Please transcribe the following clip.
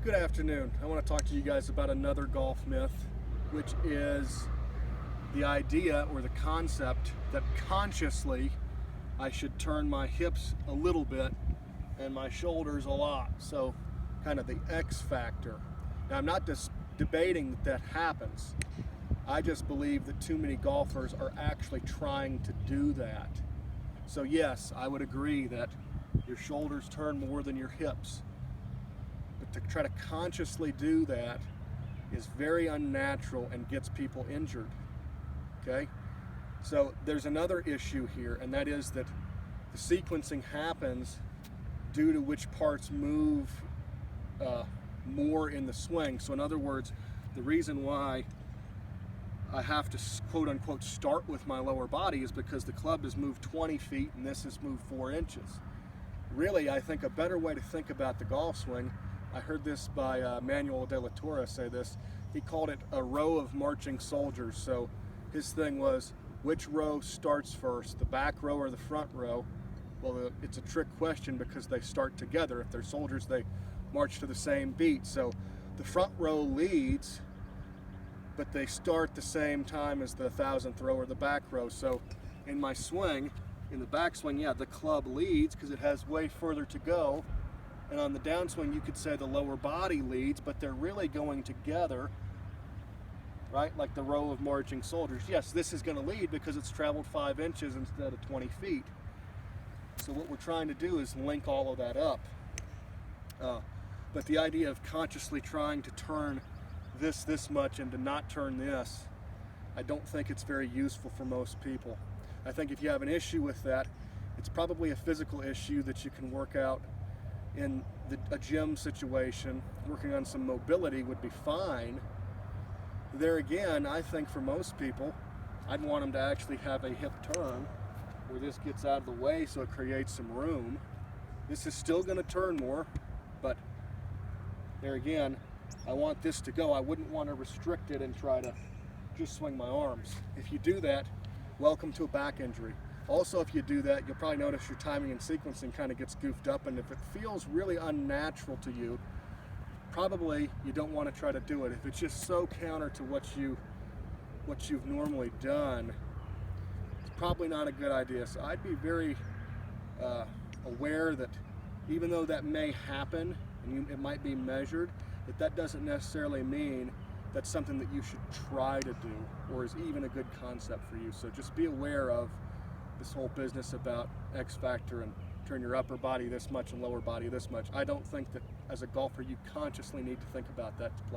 Good afternoon. I want to talk to you guys about another golf myth, which is the idea or the concept that consciously I should turn my hips a little bit and my shoulders a lot. So kind of the X factor. Now I'm not just debating that that happens. I just believe that too many golfers are actually trying to do that. So yes, I would agree that your shoulders turn more than your hips. But to try to consciously do that is very unnatural and gets people injured. Okay? So there's another issue here, and that is that the sequencing happens due to which parts move more in the swing. So in other words, the reason why I have to quote unquote start with my lower body is because the club has moved 20 feet and this has moved 4 inches. Really, I think a better way to think about the golf swing, I heard this by Manuel de la Torre say this, he called it a row of marching soldiers. So his thing was, which row starts first, the back row or the front row? Well, it's a trick question because they start together. If they're soldiers, they march to the same beat. So the front row leads, but they start the same time as the 1,000th row or the back row. So in my swing, in the backswing, yeah, the club leads because it has way further to go. And on the downswing, you could say the lower body leads, but they're really going together, right? Like the row of marching soldiers. Yes, this is going to lead because it's traveled 5 inches instead of 20 feet. So what we're trying to do is link all of that up. But the idea of consciously trying to turn this much and to not turn this, I don't think it's very useful for most people. I think if you have an issue with that, it's probably a physical issue that you can work out in a gym situation. Working on some mobility would be fine. There again, I think for most people, I'd want them to actually have a hip turn where this gets out of the way so it creates some room. This is still going to turn more, but there again, I want this to go. I wouldn't want to restrict it and try to just swing my arms. If you do that, welcome to a back injury. Also, if you do that, you'll probably notice your timing and sequencing kind of gets goofed up, and if it feels really unnatural to you, probably you don't want to try to do it. If it's just so counter to what you've normally done, it's probably not a good idea. So I'd be very aware that even though that may happen and it might be measured, that doesn't necessarily mean that's something that you should try to do or is even a good concept for you. So just be aware of this whole business about X factor and turn your upper body this much and lower body this much. I don't think that as a golfer you consciously need to think about that to play.